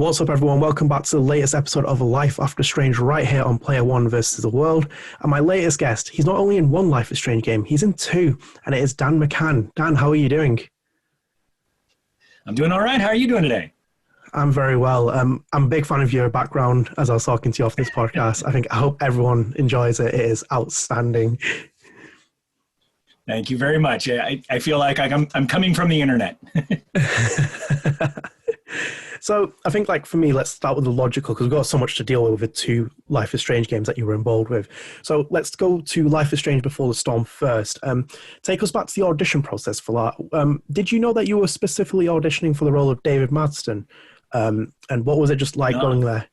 What's up, everyone? Welcome back to the latest episode of Life After Strange right here on Player One versus the World. And my latest guest, he's not only in one Life is Strange game, he's in two, and it is Dan McCann. Dan, how are you doing? I'm doing all right. How are you doing today? I'm very well. I'm a big fan of your background as I was talking to you off this podcast. I hope everyone enjoys it. It is outstanding. Thank you very much. I feel like I'm coming from the internet. So I think, for me, let's start with the logical, because we've got so much to deal with two Life is Strange games that you were involved with. So let's go to Life is Strange Before the Storm first. Take us back to the audition process for that. Did you know that you were specifically auditioning for the role of David Madsen? And what was it just like going there?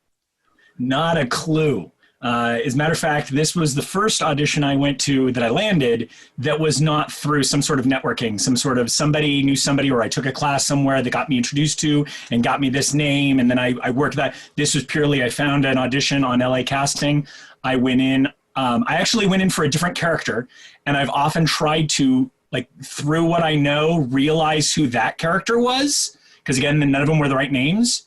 Not a clue. As a matter of fact, this was the first audition I went to that I landed that was not through some sort of networking, somebody knew somebody, or I took a class somewhere that got me introduced to and got me this name. And then I worked that. This was purely, I found an audition on LA Casting. I went in, I actually went in for a different character, and I've often tried to, through what I know, realize who that character was. Because again, none of them were the right names.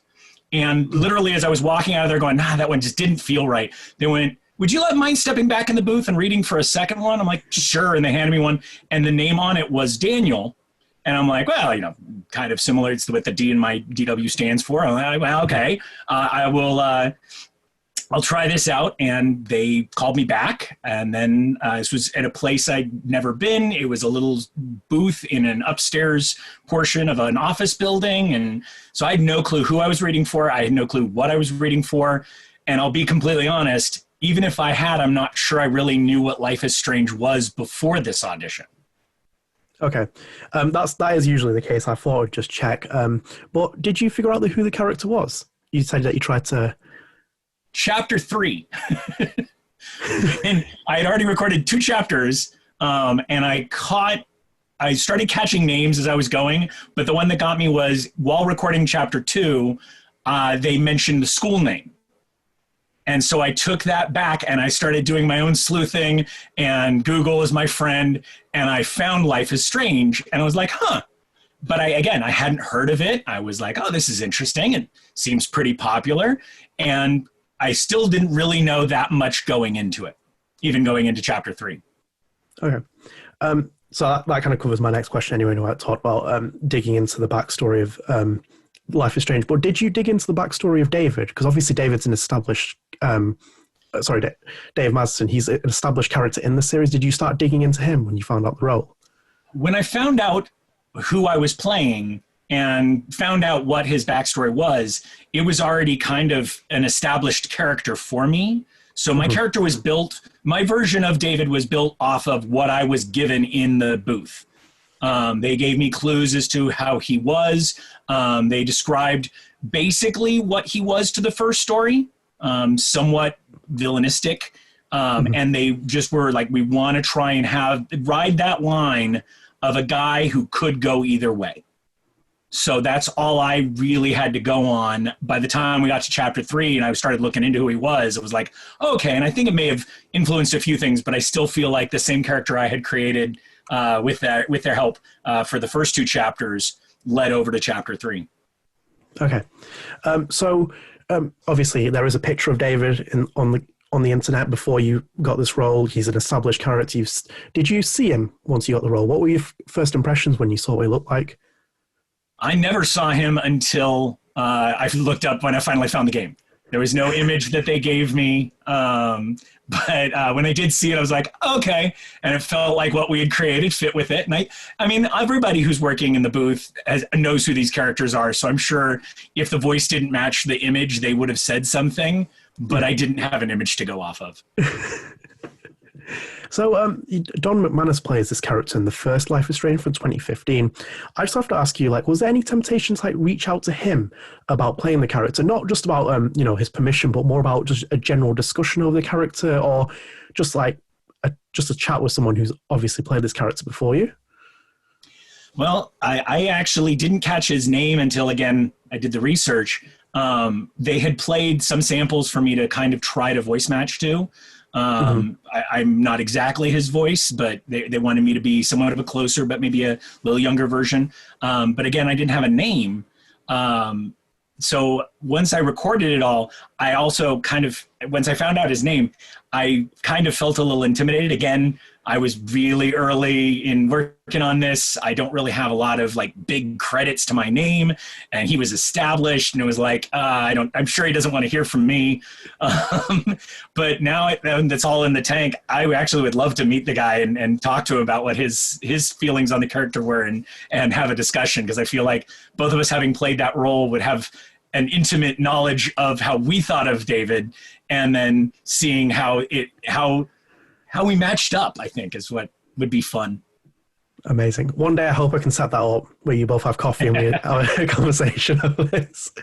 And literally, as I was walking out of there going, that one just didn't feel right. They went, would you mind stepping back in the booth and reading for a second one? I'm like, sure. And they handed me one. And the name on it was Daniel. And I'm like, well, kind of similar. It's what the D in my DW stands for. I'm like, well, okay. I'll try this out. And they called me back. And then this was at a place I'd never been. It was a little booth in an upstairs portion of an office building. And so I had no clue who I was reading for. I had no clue what I was reading for. And I'll be completely honest, even if I had, I'm not sure I really knew what Life is Strange was before this audition. Okay. That is usually the case. I thought I'd just check. But did you figure out who the character was? You said that you tried to... Chapter 3. And I had already recorded 2 chapters, and I started catching names as I was going, but the one that got me was, while recording chapter 2, they mentioned the school name. And so I took that back and I started doing my own sleuthing, and Google is my friend, and I found Life is Strange, and I was like, But I hadn't heard of it. I was like, this is interesting. It seems pretty popular. And I still didn't really know that much going into it, even going into chapter 3. Okay. So that kind of covers my next question anyway, when I talked about digging into the backstory of Life is Strange. But did you dig into the backstory of David? Because obviously David's an established, Dave Madsen, he's an established character in the series. Did you start digging into him when you found out the role? When I found out who I was playing and found out what his backstory was, it was already kind of an established character for me. So my character was built, my version of David was built off of what I was given in the booth. They gave me clues as to how he was. They described basically what he was to the first story, somewhat villainistic. And they just were like, we want to try and ride that line of a guy who could go either way. So that's all I really had to go on. By the time we got to chapter 3 and I started looking into who he was, it was like, okay. And I think it may have influenced a few things, but I still feel like the same character I had created with their help for the first 2 chapters led over to chapter 3. Okay. So obviously there is a picture of David on the internet before you got this role. He's an established character. Did you see him once you got the role? What were your first impressions when you saw what he looked like? I never saw him until I looked up when I finally found the game. There was no image that they gave me. But when I did see it, I was like, okay. And it felt like what we had created fit with it. And I mean, everybody who's working in the booth knows who these characters are. So I'm sure if the voice didn't match the image, they would have said something. But I didn't have an image to go off of. So Don McManus plays this character in the first Life is Strange from 2015. I just have to ask you, was there any temptation to reach out to him about playing the character? Not just about his permission, but more about just a general discussion of the character, or just a chat with someone who's obviously played this character before you? Well, I actually didn't catch his name until, again, I did the research. They had played some samples for me to kind of try to voice match to. I'm not exactly his voice, but they wanted me to be somewhat of a closer, but maybe a little younger version. But again, I didn't have a name. so once I recorded it all, I also kind of, once I found out his name, I kind of felt a little intimidated. Again, I was really early in working on this. I don't really have a lot of like big credits to my name, and he was established, and it was like, I'm sure he doesn't want to hear from me. But now that's all in the tank. I actually would love to meet the guy and talk to him about what his feelings on the character were, and have a discussion, because I feel like both of us, having played that role, would have an intimate knowledge of how we thought of David, and then seeing how we matched up, I think, is what would be fun. Amazing. One day I hope I can set that up where you both have coffee and we have a conversation over this.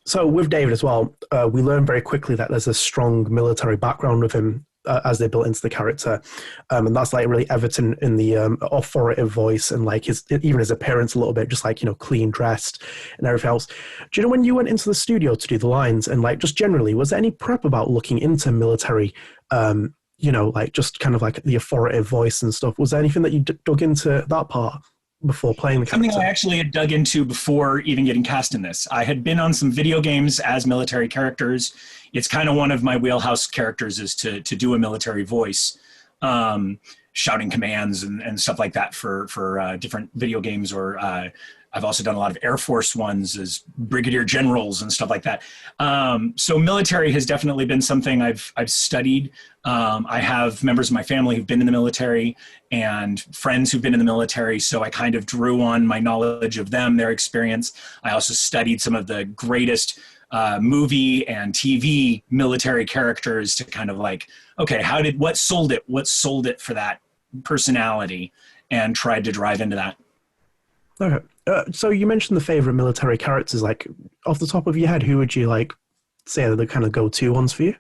So with David as well, we learned very quickly that there's a strong military background with him as they built into the character. And that's like really evident in the authoritative voice, and like even his appearance a little bit, just like, clean dressed and everything else. Do you know when you went into the studio to do the lines, and like just generally, was there any prep about looking into military, like just kind of like the authoritative voice and stuff? Was there anything that you dug into that part before playing the character? Something I actually had dug into before even getting cast in this. I had been on some video games as military characters. It's kind of one of my wheelhouse characters, is to do a military voice, shouting commands and stuff like that for different video games, or I've also done a lot of Air Force ones as brigadier generals and stuff like that. So military has definitely been something I've studied. I have members of my family who've been in the military and friends who've been in the military, so I kind of drew on my knowledge of them, their experience. I also studied some of the greatest movie and TV military characters to kind of like, okay, what sold it for that personality, and tried to drive into that. Okay. So you mentioned the favorite military characters. Like, off the top of your head, who would you like say are the kind of go-to ones for you?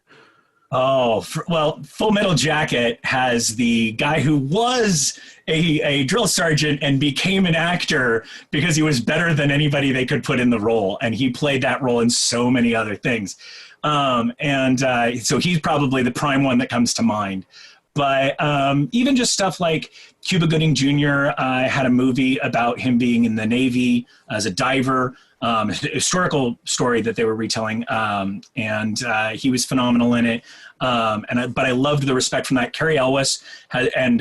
Oh, well, Full Metal Jacket has the guy who was a drill sergeant and became an actor because he was better than anybody they could put in the role. And he played that role in so many other things. So he's probably the prime one that comes to mind. But even just stuff like Cuba Gooding Jr. Had a movie about him being in the Navy as a diver, a historical story that they were retelling, and he was phenomenal in it. But I loved the respect from that. Carrie Elwes and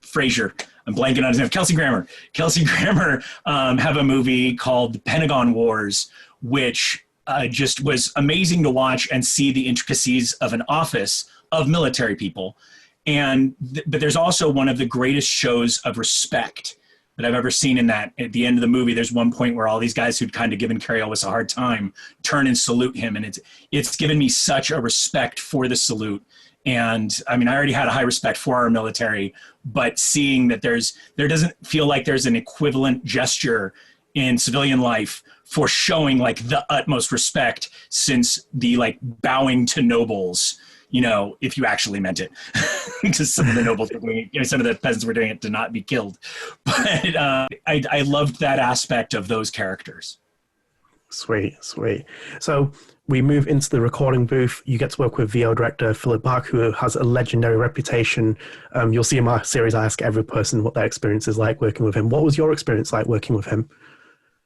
Fraser. I'm blanking on his name. Kelsey Grammer. Kelsey Grammer have a movie called The Pentagon Wars, which just was amazing to watch and see the intricacies of an office of military people. But there's also one of the greatest shows of respect that I've ever seen in that. At the end of the movie, there's one point where all these guys who'd kind of given Carrie Elwes a hard time turn and salute him. And it's given me such a respect for the salute. And I mean, I already had a high respect for our military, but seeing that there doesn't feel like there's an equivalent gesture in civilian life for showing like the utmost respect, since the like bowing to nobles, if you actually meant it, because some of the nobles were doing it, some of the peasants were doing it to not be killed. But I loved that aspect of those characters. Sweet. So we move into the recording booth. You get to work with VO director Philip Bache, who has a legendary reputation. You'll see in my series, I ask every person what their experience is like working with him. What was your experience like working with him?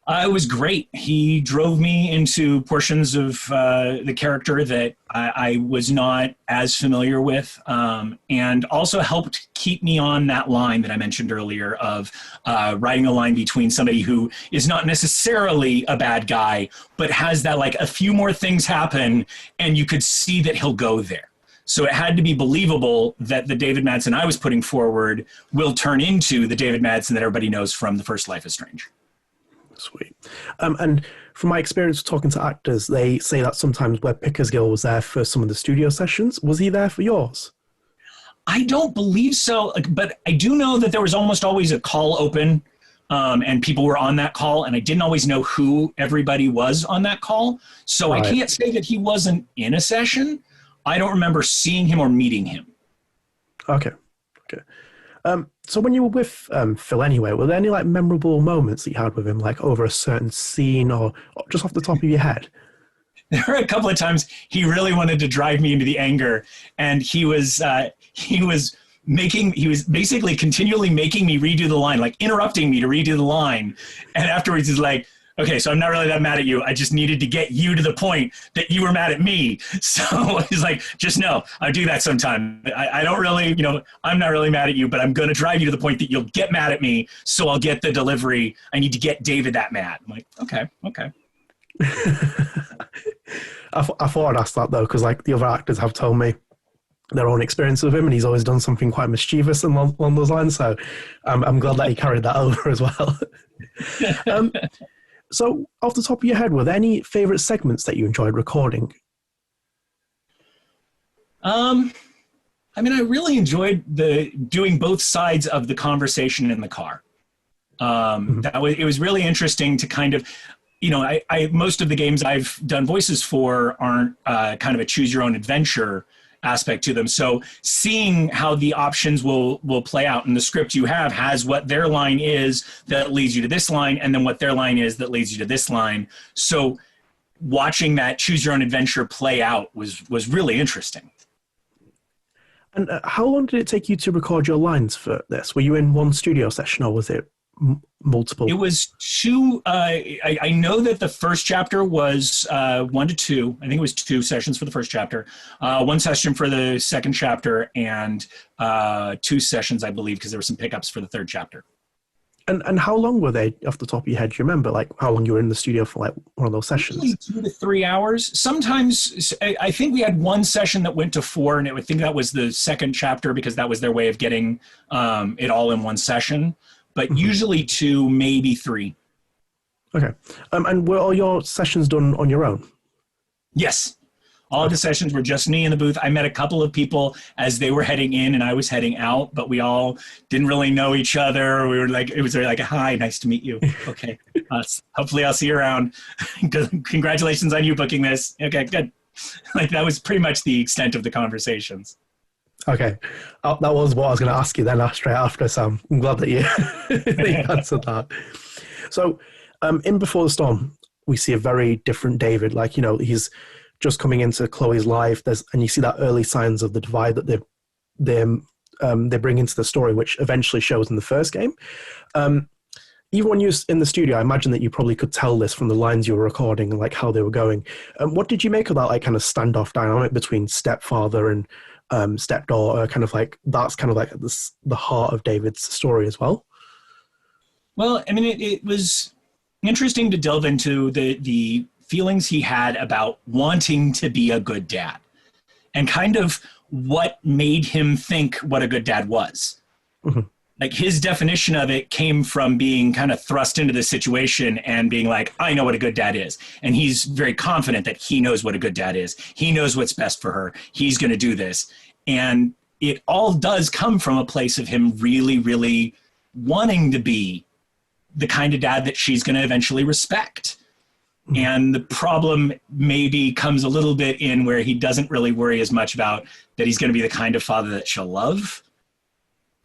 It was great. He drove me into portions of the character that I was not as familiar with, and also helped keep me on that line that I mentioned earlier of riding a line between somebody who is not necessarily a bad guy, but has that like a few more things happen and you could see that he'll go there. So it had to be believable that the David Madsen I was putting forward will turn into the David Madsen that everybody knows from The First Life is Strange. Sweet. And from my experience talking to actors, they say that sometimes Webb Pickersgill was there for some of the studio sessions. Was he there for yours? I don't believe so, but I do know that there was almost always a call open, and people were on that call, and I didn't always know who everybody was on that call. So right. I can't say that he wasn't in a session. I don't remember seeing him or meeting him. Okay. So when you were with Phil anyway, were there any like memorable moments that you had with him, like over a certain scene or just off the top of your head? There were a couple of times he really wanted to drive me into the anger, and he was he was basically continually making me redo the line, like interrupting me to redo the line. And afterwards he's like, okay, so I'm not really that mad at you. I just needed to get you to the point that you were mad at me. So he's like, just know, I do that sometime. I don't really, I'm not really mad at you, but I'm going to drive you to the point that you'll get mad at me. So I'll get the delivery. I need to get David that mad. I'm like, okay. I thought I'd ask that though, because like the other actors have told me their own experience with him, and he's always done something quite mischievous along those lines. So I'm glad that he carried that over as well. So off the top of your head, were there any favorite segments that you enjoyed recording? I really enjoyed doing both sides of the conversation in the car. It was really interesting to kind of, most of the games I've done voices for aren't kind of a choose your own adventure aspect to them. So seeing how the options will play out, and the script you have has what their line is that leads you to this line, and then what their line is that leads you to this line. So watching that choose your own adventure play out was really interesting. And how long did it take you to record your lines for this? Were you in one studio session, or was it multiple? It was two. I know that the first chapter was 1 to 2. I think it was 2 sessions for the first chapter, 1 session for the second chapter, and 2 sessions, I believe, because there were some pickups for the third chapter. And how long were they, off the top of your head? Do you remember, like, how long you were in the studio for, like, one of those sessions? Usually 2 to 3 hours. Sometimes, I think we had one session that went to 4, and I think that was the second chapter because that was their way of getting it all in one session. But usually 2, maybe 3. Okay. And were all your sessions done on your own? Yes. All of the sessions were just me in the booth. I met a couple of people as they were heading in and I was heading out, but we all didn't really know each other. We were like, it was like, hi, nice to meet you. Okay. Hopefully I'll see you around. Congratulations on you booking this. Okay, good. Like that was pretty much the extent of the conversations. Okay. That was what I was going to ask you then straight after, so I'm glad that you, that you answered that. So in Before the Storm, we see a very different David. Like, he's just coming into Chloe's life, and you see that early signs of the divide that they bring into the story, which eventually shows in the first game. Even when you're in the studio, I imagine that you probably could tell this from the lines you were recording and like how they were going. What did you make of that like kind of standoff dynamic between stepfather and stepdaughter? Kind of like that's kind of like the heart of David's story as well. Well, I mean, it was interesting to delve into the feelings he had about wanting to be a good dad and kind of what made him think what a good dad was. Mm-hmm. Like his definition of it came from being kind of thrust into the situation and being like, I know what a good dad is. And he's very confident that he knows what a good dad is. He knows what's best for her. He's going to do this. And it all does come from a place of him really, really wanting to be the kind of dad that she's going to eventually respect. And the problem maybe comes a little bit in where he doesn't really worry as much about that he's going to be the kind of father that she'll love.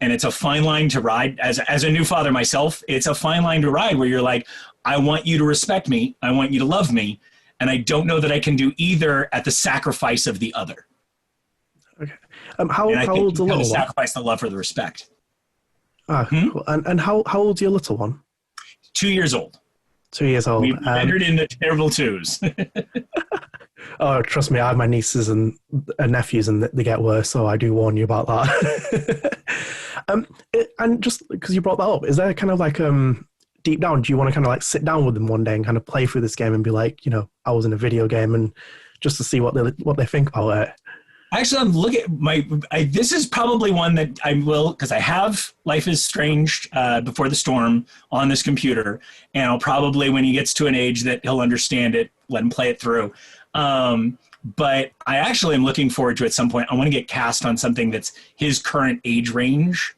And it's a fine line to ride. As a new father myself, it's a fine line to ride where you're like, I want you to respect me. I want you to love me. And I don't know that I can do either at the sacrifice of the other. Okay. How old's the little one? Sacrifice the love for the respect. Cool. And how old's your little one? 2 years old. 2 years old. We've entered into terrible twos. Oh, trust me, I have my nieces and nephews, and they get worse, so I do warn you about that. And just because you brought that up, is there kind of like deep down, do you want to kind of like sit down with them one day and kind of play through this game and be like, I was in a video game, and just to see what they think about it? Actually, I'm looking at this is probably one that I will, because I have Life is Strange Before the Storm on this computer, and I'll probably, when he gets to an age that he'll understand it, let him play it through. But I actually am looking forward to at some point, I want to get cast on something that's his current age range.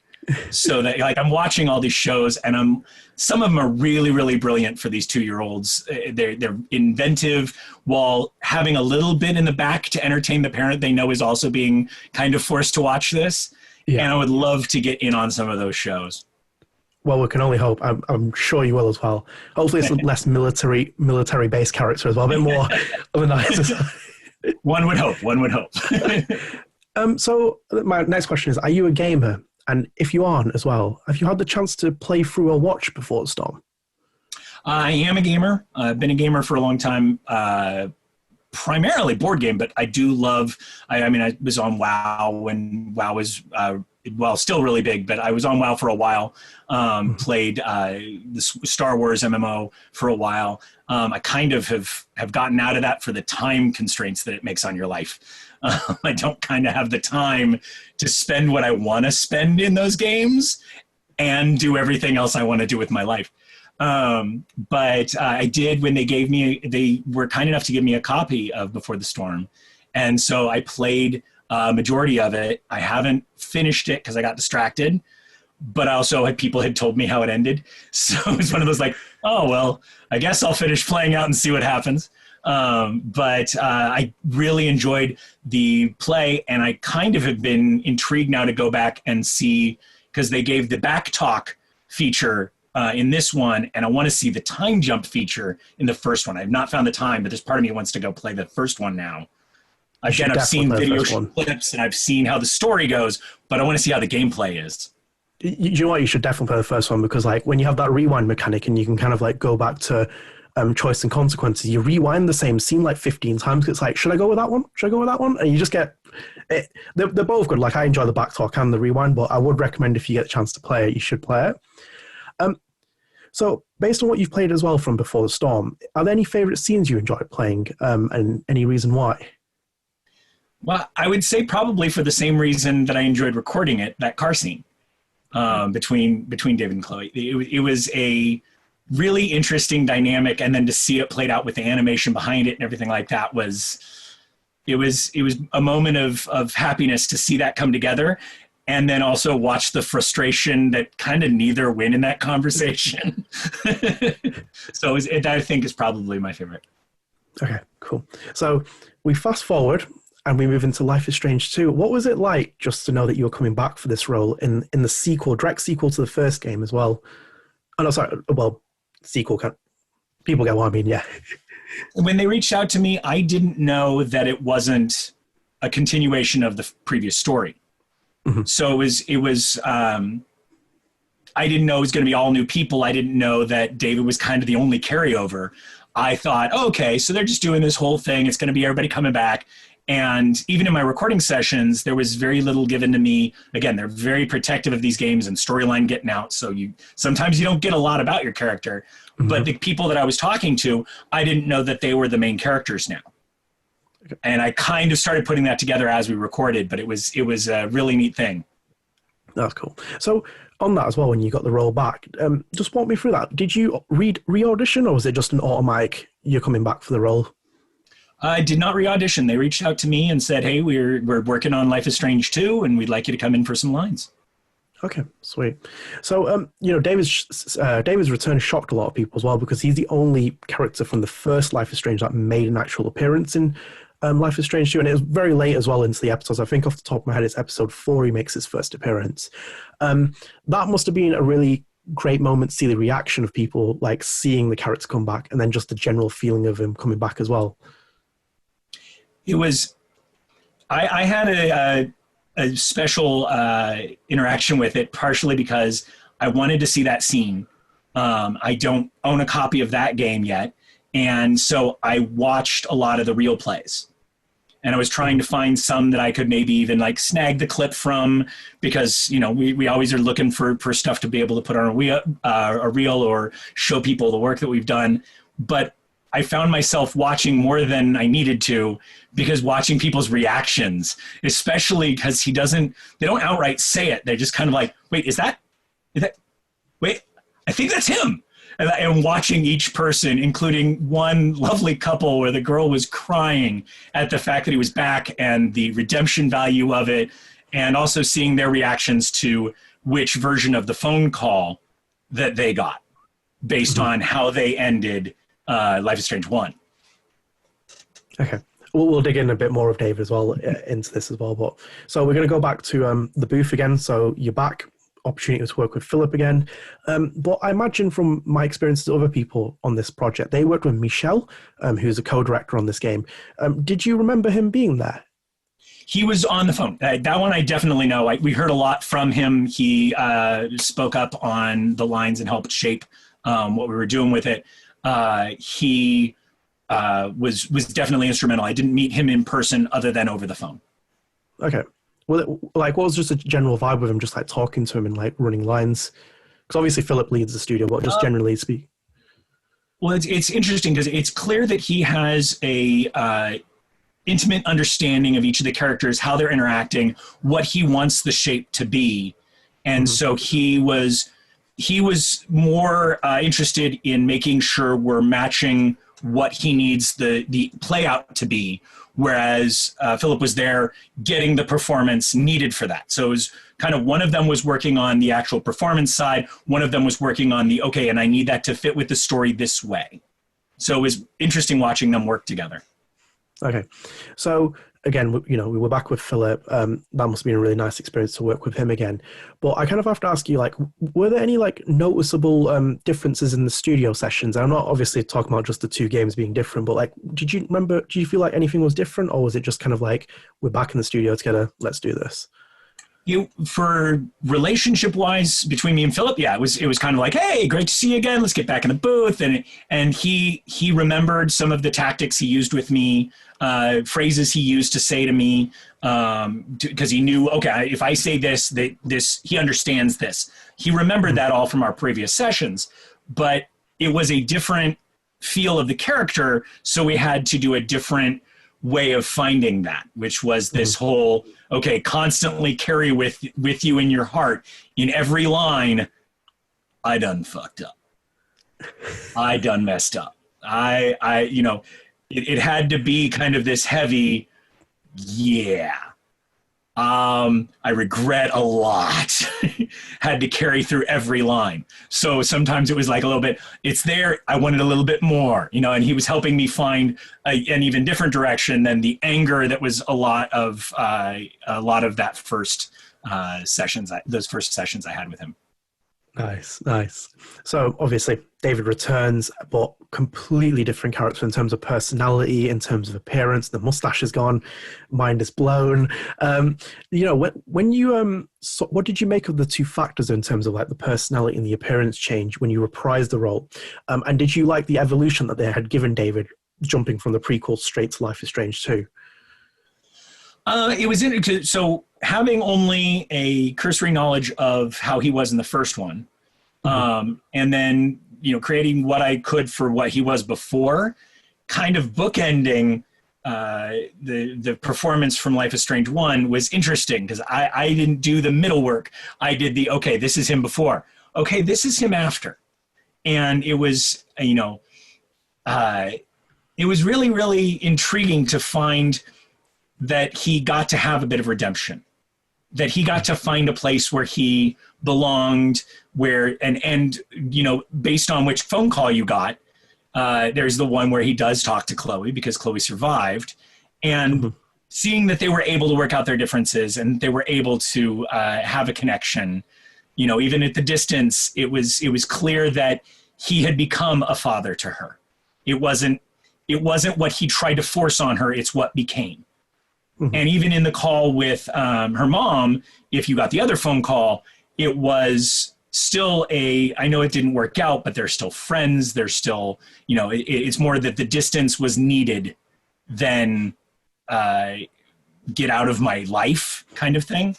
So that like I'm watching all these shows and some of them are really, really brilliant for these 2-year-olds. They're inventive while having a little bit in the back to entertain the parent they know is also being kind of forced to watch this. Yeah. And I would love to get in on some of those shows. Well, we can only hope. I'm sure you will as well. Hopefully it's a less military-based character as well, a bit more of a nice. One would hope. So my next question is, are you a gamer? And if you aren't as well, have you had the chance to play through or watch Before the Storm? I am a gamer. I've been a gamer for a long time, primarily board game, but I do love, I mean, I was on WoW when WoW was, well, still really big, but I was on WoW for a while, played the Star Wars MMO for a while. I kind of have gotten out of that for the time constraints that it makes on your life. I don't kind of have the time to spend what I want to spend in those games and do everything else I want to do with my life. But I did when they were kind enough to give me a copy of Before the Storm. And so I played a majority of it. I haven't finished it because I got distracted, but I also had people had told me how it ended. So it was one of those like, oh, well, I guess I'll finish playing out and see what happens. But I really enjoyed the play, and I kind of have been intrigued now to go back and see, because they gave the back talk feature in this one, and I want to see the time jump feature in the first one. I've not found the time, but there's part of me that wants to go play the first one now. Again, I've seen video clips and I've seen how the story goes, but I want to see how the gameplay is. You know what? You should definitely play the first one, because like when you have that rewind mechanic and you can kind of like go back to choice and consequences, you rewind the same scene like 15 times. It's like, should I go with that one? Should I go with that one? And you just get it. They're both good. Like I enjoy the backtalk and the rewind, but I would recommend if you get a chance to play it, you should play it. So based on what you've played as well from Before the Storm, are there any favorite scenes you enjoyed playing, and any reason why? Well, I would say probably for the same reason that I enjoyed recording it, that car scene between David and Chloe. It was a really interesting dynamic, and then to see it played out with the animation behind it and everything like that was a moment of happiness to see that come together, and then also watch the frustration that kind of neither win in that conversation. So that I think is probably my favorite. Okay, cool. So we fast forward and we move into Life is Strange 2. What was it like just to know that you were coming back for this role in the sequel, direct sequel to the first game as well? Oh, no, sorry. Well, sequel. People get what I mean, yeah. When they reached out to me, I didn't know that it wasn't a continuation of the previous story. Mm-hmm. So it was I didn't know it was going to be all new people. I didn't know that David was kind of the only carryover. I thought, oh, okay, so they're just doing this whole thing. It's going to be everybody coming back. And even in my recording sessions, there was very little given to me. Again, they're very protective of these games and storyline getting out. So sometimes you don't get a lot about your character. Mm-hmm. But the people that I was talking to, I didn't know that they were the main characters now. Okay. And I kind of started putting that together as we recorded, but it was a really neat thing. That's cool. So on that as well, when you got the role back, just walk me through that. Did you re-audition, or was it just an automatic, you're coming back for the role? I did not re-audition. They reached out to me and said, hey, we're working on Life is Strange 2, and we'd like you to come in for some lines. Okay, sweet. So, David's return shocked a lot of people as well, because he's the only character from the first Life is Strange that made an actual appearance in Life is Strange 2, and it was very late as well into the episodes. I think off the top of my head, it's episode 4 he makes his first appearance. That must have been a really great moment to see the reaction of people, like seeing the character come back, and then just the general feeling of him coming back as well. It was, I had a special interaction with it, partially because I wanted to see that scene. I don't own a copy of that game yet, and so I watched a lot of the real plays. And I was trying to find some that I could maybe even like snag the clip from, because, you know, we always are looking for stuff to be able to put on a reel or show people the work that we've done. But I found myself watching more than I needed to, because watching people's reactions, especially because they don't outright say it. They're just kind of like, wait, wait, I think that's him. And watching each person, including one lovely couple where the girl was crying at the fact that he was back and the redemption value of it, and also seeing their reactions to which version of the phone call that they got based on how they ended Life is Strange 1. Okay. We'll dig in a bit more of David as well into this as well. But so we're going to go back to the booth again. So you're back. Opportunity to work with Philip again. But I imagine from my experiences with other people on this project, they worked with Michel, who's a co-director on this game. Did you remember him being there? He was on the phone. That one I definitely know. We heard a lot from him. He spoke up on the lines and helped shape what we were doing with it. He was definitely instrumental. I didn't meet him in person other than over the phone. Okay. Well, like, what was just a general vibe with him, just like talking to him and like running lines? Because obviously Philip leads the studio, but just generally speak. Well, it's interesting because it's clear that he has a intimate understanding of each of the characters, how they're interacting, what he wants the shape to be. And so he was more interested in making sure we're matching what he needs the play out to be, whereas Philip was there getting the performance needed for that. So it was kind of, one of them was working on the actual performance side, one of them was working on the, okay, and I need that to fit with the story this way. So it was interesting watching them work together. Okay. So again, we were back with Philip. That must have been a really nice experience to work with him again. But I kind of have to ask you, like, were there any like noticeable differences in the studio sessions? I'm not obviously talking about just the two games being different, but like, did you feel like anything was different, or was it just kind of like, we're back in the studio together, let's do this? For relationship wise between me and Philip, yeah, it was kind of like, hey, great to see you again. Let's get back in the booth. And he remembered some of the tactics he used with me, phrases he used to say to me, because he knew, okay, if I say this, he understands this. He remembered that all from our previous sessions, but it was a different feel of the character. So we had to do a different way of finding that, which was this whole, okay, constantly carry with you in your heart in every line, I done fucked up. I done messed up. It had to be kind of this heavy, yeah. I regret a lot. Had to carry through every line. So sometimes it was like a little bit, it's there, I wanted a little bit more, and he was helping me find an even different direction than the anger that was a lot of that first those first sessions I had with him. Nice. So obviously David returns, but completely different character in terms of personality, in terms of appearance. The mustache is gone, mind is blown. When you what did you make of the two factors in terms of like the personality and the appearance change when you reprised the role? And did you like the evolution that they had given David, jumping from the prequel straight to Life is Strange 2? It was interesting. So having only a cursory knowledge of how he was in the first one, and then, creating what I could for what he was before, kind of bookending the performance from Life is Strange 1 was interesting because I didn't do the middle work. I did okay, this is him before. Okay, this is him after. And it was, it was really, really intriguing to find that he got to have a bit of redemption, that he got to find a place where he belonged, and based on which phone call you got, there's the one where he does talk to Chloe because Chloe survived, and seeing that they were able to work out their differences and they were able to have a connection, even at the distance, it was clear that he had become a father to her. It wasn't what he tried to force on her, it's what became. And even in the call with her mom, if you got the other phone call, it was still I know it didn't work out, but they're still friends. They're still, it's more that the distance was needed than get out of my life kind of thing.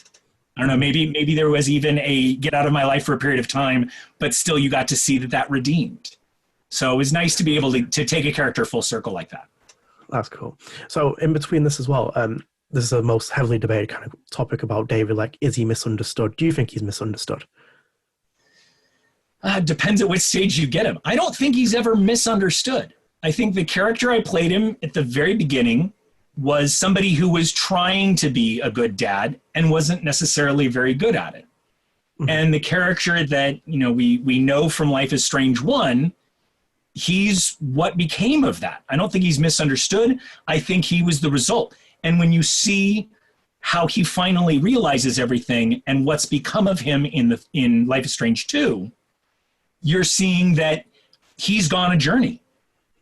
I don't know, maybe there was even a get out of my life for a period of time, but still you got to see that redeemed. So it was nice to be able to take a character full circle like that. That's cool. So in between this as well, this is the most heavily debated kind of topic about David. Like, is he misunderstood? Do you think he's misunderstood? Depends at which stage you get him. I don't think he's ever misunderstood. I think the character I played him at the very beginning was somebody who was trying to be a good dad and wasn't necessarily very good at it. And the character that, we know from Life is Strange 1, he's what became of that. I don't think he's misunderstood. I think he was the result. And when you see how he finally realizes everything and what's become of him in Life is Strange 2, you're seeing that he's gone a journey.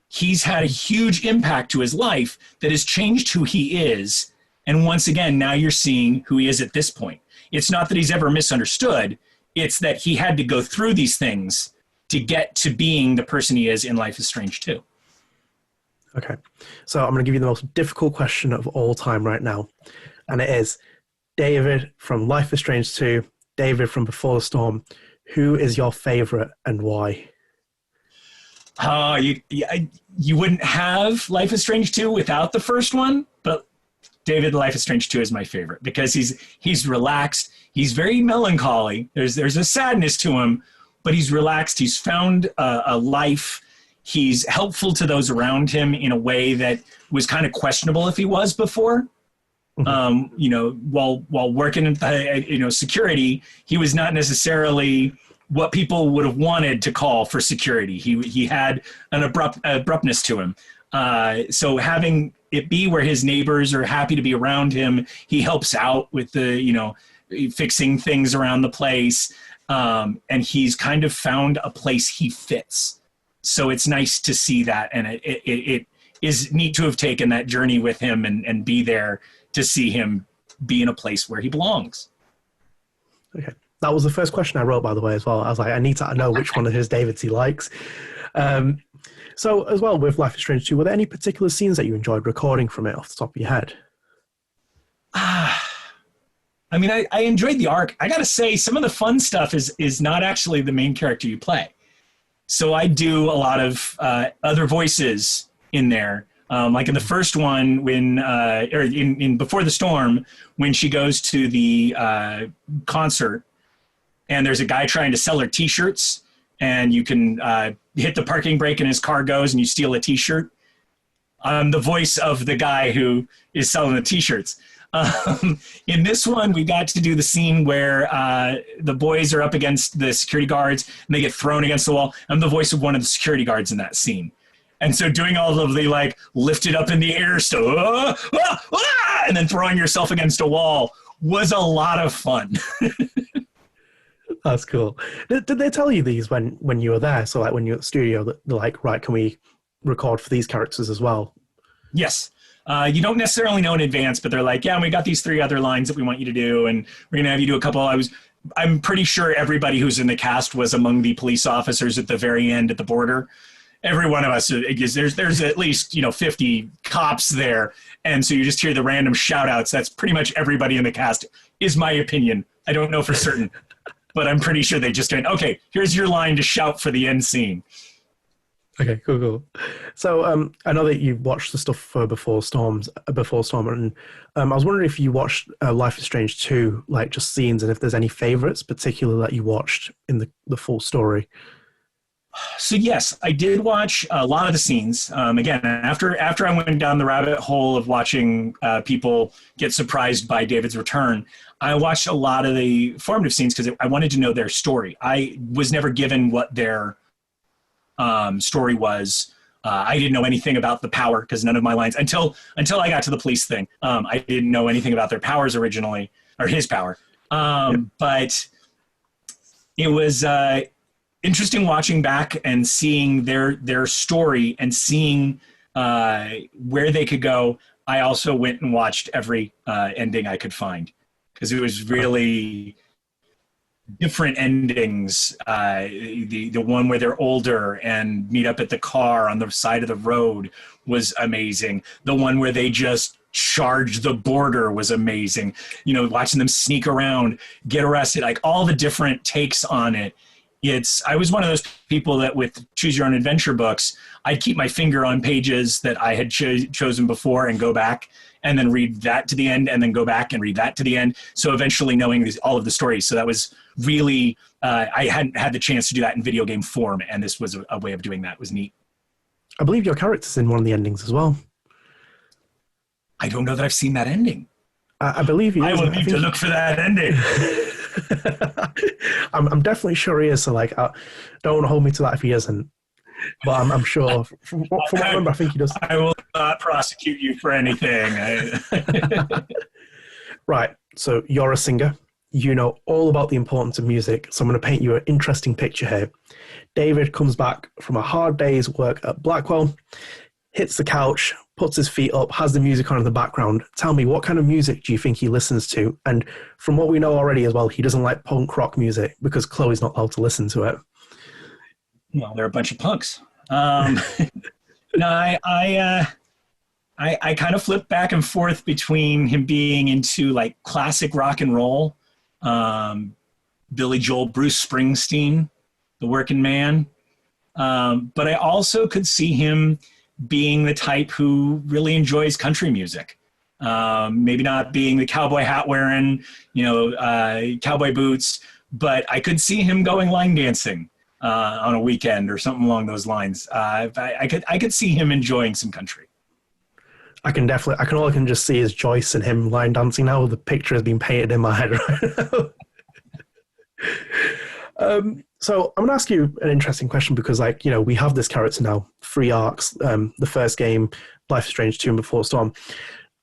He's had a huge impact to his life that has changed who he is. And once again, now you're seeing who he is at this point. It's not that he's ever misunderstood. It's that he had to go through these things to get to being the person he is in Life is Strange 2. Okay. So I'm going to give you the most difficult question of all time right now. And it is David from Life is Strange 2, David from Before the Storm. Who is your favorite and why? You wouldn't have Life is Strange 2 without the first one, but David, Life is Strange 2 is my favorite because he's relaxed. He's very melancholy. There's a sadness to him, but he's relaxed. He's found a life. He's helpful to those around him in a way that was kind of questionable if he was before. Mm-hmm. While working in security, he was not necessarily what people would have wanted to call for security. He had an abruptness to him. So having it be where his neighbors are happy to be around him, he helps out with fixing things around the place. And he's kind of found a place he fits. So it's nice to see that. And it is neat to have taken that journey with him and be there to see him be in a place where he belongs. Okay. That was the first question I wrote, by the way, as well. I was like, I need to know which one of his Davids he likes. So as well, with Life is Strange 2, were there any particular scenes that you enjoyed recording from it off the top of your head? I enjoyed the arc. I got to say, some of the fun stuff is not actually the main character you play. So I do a lot of other voices in there. Like in the first one, when in Before the Storm, when she goes to the concert, and there's a guy trying to sell her T-shirts, and you can hit the parking brake and his car goes and you steal a T-shirt. I'm the voice of the guy who is selling the T-shirts. In this one, we got to do the scene where the boys are up against the security guards and they get thrown against the wall. I'm the voice of one of the security guards in that scene. And so doing all of the lifted up in the air stuff, and then throwing yourself against a wall was a lot of fun. That's cool. Did they tell you these when you were there? So when you're at the studio, they're like, right, can we record for these characters as well? Yes. You don't necessarily know in advance, but they're like, yeah, we got these 3 other lines that we want you to do, and we're going to have you do a couple. I'm pretty sure everybody who's in the cast was among the police officers at the very end at the border. Every one of us, there's at least 50 cops there, and so you just hear the random shout-outs. That's pretty much everybody in the cast, is my opinion. I don't know for certain, but I'm pretty sure they just went, okay, here's your line to shout for the end scene. Okay, cool. So I know that you watched the stuff for Before Storm, and I was wondering if you watched Life is Strange 2, like just scenes, and if there's any favorites particular that you watched in the full story. So yes, I did watch a lot of the scenes. Again, after I went down the rabbit hole of watching people get surprised by David's return, I watched a lot of the formative scenes because I wanted to know their story. I was never given what their story was. I didn't know anything about the power because none of my lines until I got to the police thing. I didn't know anything about their powers originally, or his power. But it was interesting watching back and seeing their story and seeing where they could go. I also went and watched every ending I could find because it was really different endings. The one where they're older and meet up at the car on the side of the road was amazing. The one where they just charge the border was amazing. Watching them sneak around, get arrested, like all the different takes on it. I was one of those people that with Choose Your Own Adventure books, I'd keep my finger on pages that I had chosen before and go back and then read that to the end and then go back and read that to the end. So eventually knowing all of the stories. So that was really, I hadn't had the chance to do that in video game form. And this was a way of doing that. It was neat. I believe your character's in one of the endings as well. I don't know that I've seen that ending. I believe he is. I will need to look for that ending. I'm definitely sure he is. So don't want to hold me to that if he isn't. But I'm sure. From what I remember, I think he does. I will not prosecute you for anything. Right. So you're a singer. You know all about the importance of music. So I'm going to paint you an interesting picture here. David comes back from a hard day's work at Blackwell, hits the couch, puts his feet up, has the music on in the background. Tell me, what kind of music do you think he listens to? And from what we know already as well, he doesn't like punk rock music because Chloe's not allowed to listen to it. Well, they're a bunch of punks. No, I kind of flip back and forth between him being into like classic rock and roll, Billy Joel, Bruce Springsteen, the working man. But I also could see him being the type who really enjoys country music. Maybe not being the cowboy hat wearing, cowboy boots, but I could see him going line dancing on a weekend or something along those lines. I could see him enjoying some country. All I can just see is Joyce and him line dancing now. The picture has been painted in my head right now. So I'm going to ask you an interesting question because, we have this character now, 3 arcs, the first game, Life is Strange 2 and Before the Storm.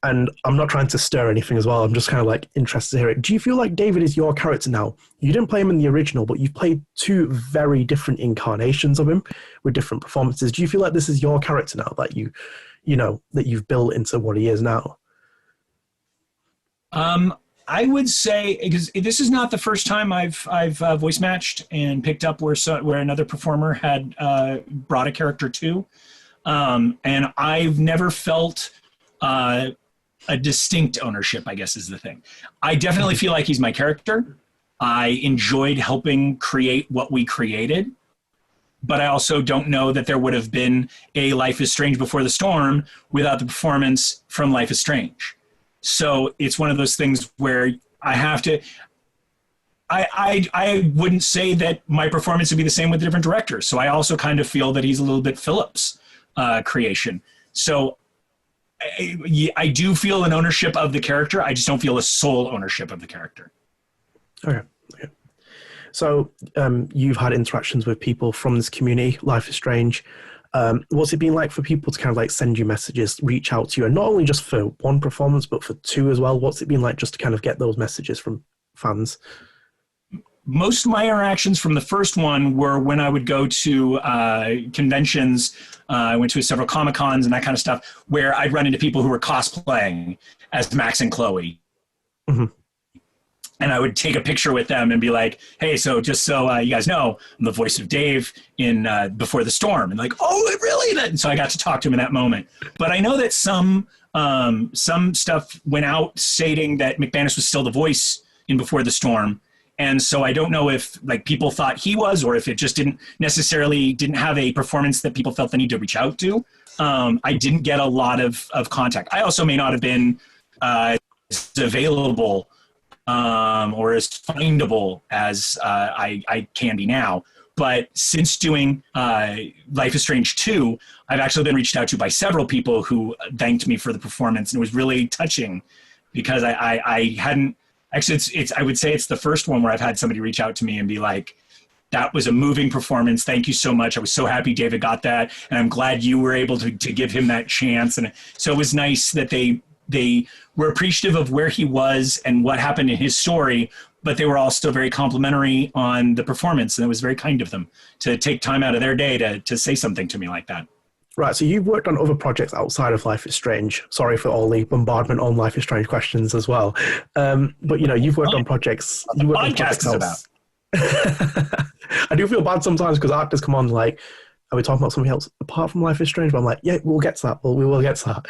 And I'm not trying to stir anything as well. I'm just kind of interested to hear it. Do you feel like David is your character now? You didn't play him in the original, but you've played 2 very different incarnations of him with different performances. Do you feel like this is your character now that that you've built into what he is now? I would say, because this is not the first time I've voice matched and picked up where another performer had brought a character to, and I've never felt a distinct ownership, I guess is the thing. I definitely feel like he's my character. I enjoyed helping create what we created, but I also don't know that there would have been a Life is Strange Before the Storm without the performance from Life is Strange. So it's one of those things where I have to, I wouldn't say that my performance would be the same with different directors. So I also kind of feel that he's a little bit Philip's creation. So I do feel an ownership of the character. I just don't feel a sole ownership of the character. Okay. So you've had interactions with people from this community, Life is Strange. What's it been like for people to kind of send you messages, reach out to you, and not only just for one performance, but for 2 as well? What's it been like just to kind of get those messages from fans? Most of my interactions from the first one were when I would go to conventions. I went to several Comic-Cons and that kind of stuff, where I'd run into people who were cosplaying as Max and Chloe. Mm-hmm. And I would take a picture with them and be like, hey, so just so you guys know, I'm the voice of Dave in Before the Storm. And oh, really? And so I got to talk to him in that moment. But I know that some stuff went out stating that McManus was still the voice in Before the Storm. And so I don't know if people thought he was, or if it just didn't have a performance that people felt the need to reach out to. I didn't get a lot of contact. I also may not have been as available or as findable as I can be now. But since doing Life is Strange 2, I've actually been reached out to by several people who thanked me for the performance. And it was really touching because I hadn't, actually, I would say it's the first one where I've had somebody reach out to me and be like, that was a moving performance. Thank you so much. I was so happy David got that. And I'm glad you were able to give him that chance. And so it was nice that they were appreciative of where he was and what happened in his story, but they were also very complimentary on the performance. And it was very kind of them to take time out of their day to say something to me like that. Right, so you've worked on other projects outside of Life is Strange. Sorry for all the bombardment on Life is Strange questions as well. But, you've worked on projects. The podcast is about. I do feel bad sometimes because actors come on are we talking about something else apart from Life is Strange? But I'm yeah, we'll get to that. We will get to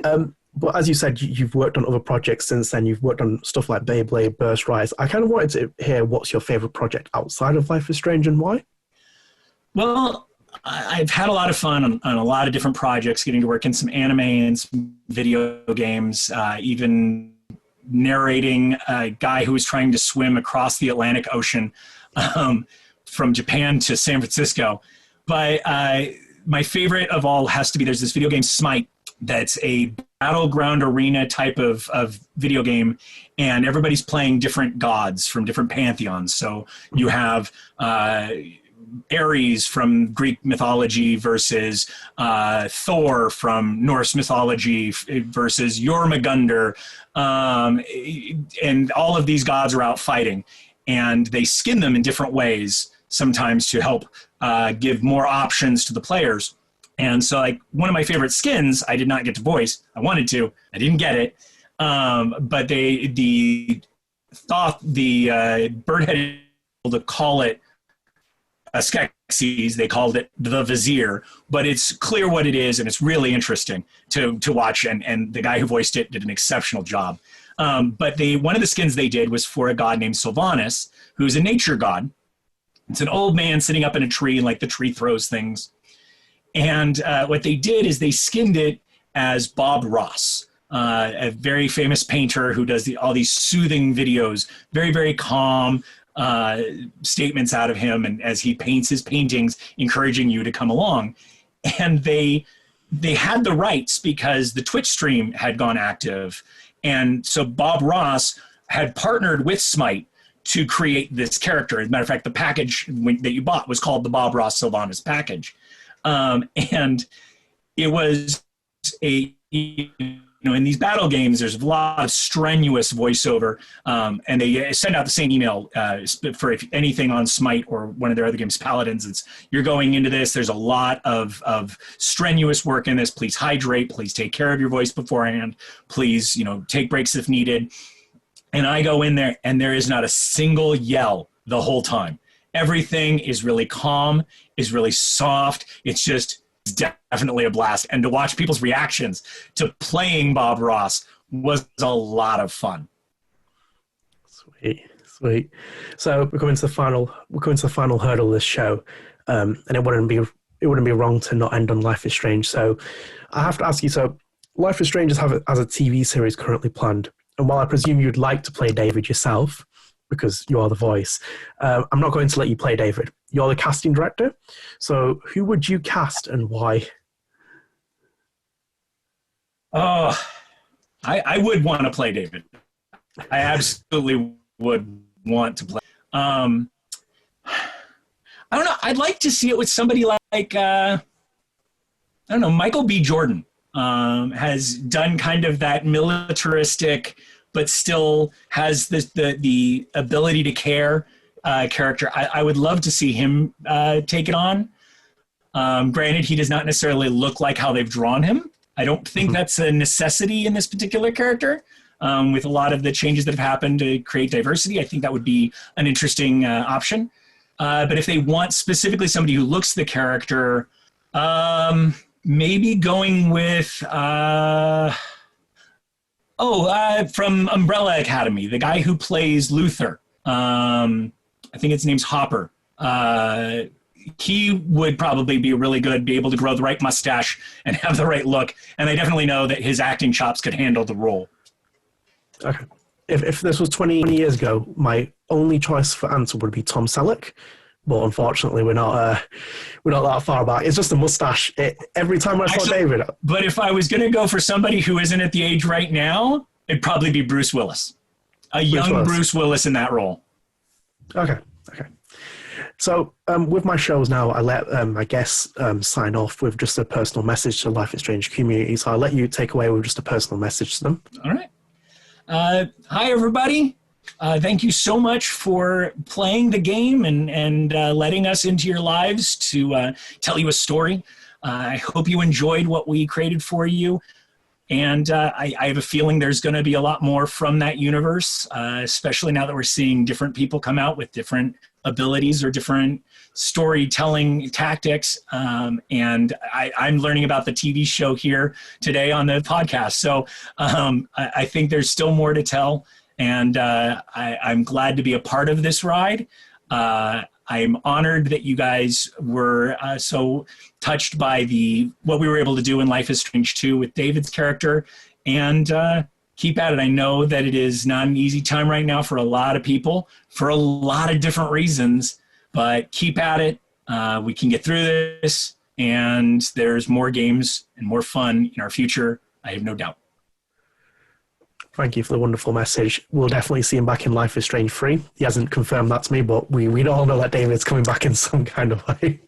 that. But as you said, you've worked on other projects since then. You've worked on stuff like Beyblade, Burst Rise. I kind of wanted to hear what's your favorite project outside of Life is Strange and why? Well, I've had a lot of fun on a lot of different projects, getting to work in some anime and some video games, even narrating a guy who was trying to swim across the Atlantic Ocean from Japan to San Francisco. But my favorite of all has to be, there's this video game Smite that's a battleground arena type of video game, and everybody's playing different gods from different pantheons. So you have Ares from Greek mythology versus Thor from Norse mythology versus Jormungandr, and all of these gods are out fighting, and they skin them in different ways, sometimes to help give more options to the players. And so like one of my favorite skins, I did not get to voice. I wanted to, I didn't get it. But the bird had to call it a Skeksis. They called it the Vizier, but it's clear what it is, and it's really interesting to watch. And the guy who voiced it did an exceptional job. But one of the skins they did was for a god named Sylvanus, who's a nature god. It's an old man sitting up in a tree, and like the tree throws things. And what they did is they skinned it as Bob Ross, a very famous painter who does all these soothing videos, very, very calm statements out of him, and as he paints his paintings, encouraging you to come along. And they had the rights because the Twitch stream had gone active. And so Bob Ross had partnered with Smite to create this character. As a matter of fact, the package that you bought was called the Bob Ross Sylvanus package. And it was in these battle games, there's a lot of strenuous voiceover, and they send out the same email for anything on Smite or one of their other games, Paladins. It's, you're going into this, there's a lot of strenuous work in this. Please hydrate, please take care of your voice beforehand, please, take breaks if needed. And I go in there, and there is not a single yell the whole time. Everything is really calm, is really soft. It's definitely a blast. And to watch people's reactions to playing Bob Ross was a lot of fun. Sweet. So we're coming to the final hurdle of this show, and it wouldn't be wrong to not end on Life is Strange. So I have to ask you. So Life is Strange has a TV series currently planned, and while I presume you'd like to play David yourself, because you are the voice, I'm not going to let you play David. You're the casting director. So who would you cast and why? Oh, I would want to play David. I absolutely would want to play. I don't know. I'd like to see it with somebody like, I don't know, Michael B. Jordan has done kind of that militaristic, but still has the ability to care character. I would love to see him take it on. Granted, he does not necessarily look like how they've drawn him. I don't think that's a necessity in this particular character. With a lot of the changes that have happened to create diversity, I think that would be an interesting option. But if they want specifically somebody who looks the character, maybe going with... from Umbrella Academy, the guy who plays Luther. I think his name's Hopper. He would probably be really good, be able to grow the right mustache and have the right look. And I definitely know that his acting chops could handle the role. Okay. If this was 20 years ago, my only choice for answer would be Tom Selleck. But unfortunately, we're not that far back. It's just a mustache. Every time I saw David. But if I was going to go for somebody who isn't at the age right now, it'd probably be Bruce Willis. Young Bruce Willis in that role. Okay. So with my shows now, I let my guests sign off with just a personal message to Life is Strange community. So I'll let you take away with just a personal message to them. All right. Hi, everybody. Thank you so much for playing the game and letting us into your lives to tell you a story. I hope you enjoyed what we created for you. And I have a feeling there's going to be a lot more from that universe, especially now that we're seeing different people come out with different abilities or different storytelling tactics. And I'm learning about the TV show here today on the podcast. So I think there's still more to tell. And I'm glad to be a part of this ride. I'm honored that you guys were so touched by what we were able to do in Life is Strange 2 with David's character. And keep at it. I know that it is not an easy time right now for a lot of people, for a lot of different reasons. But keep at it. We can get through this. And there's more games and more fun in our future. I have no doubt. Thank you for the wonderful message. We'll definitely see him back in Life is Strange 3. He hasn't confirmed that to me, but we all know that David's coming back in some kind of way.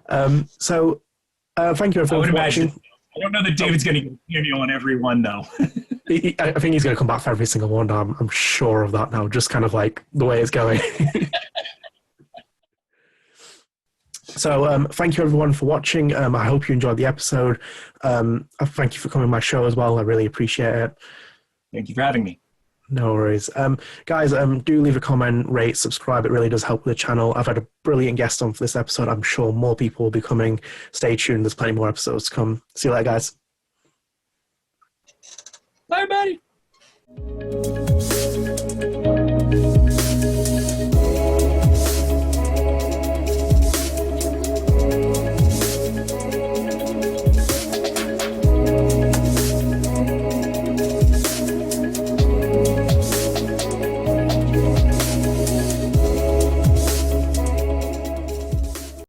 Thank you everyone for watching. I don't know that David's going to get a cameo on every one, though. I think he's going to come back for every single one. I'm sure of that now, just kind of like the way it's going. So thank you everyone for watching. I hope you enjoyed the episode. Thank you for coming on my show as well. I really appreciate it. Thank you for having me. No worries. Guys, do leave a comment, rate, subscribe. It really does help the channel. I've had a brilliant guest on for this episode. I'm sure more people will be coming. Stay tuned. There's plenty more episodes to come. See you later, guys. Bye, everybody.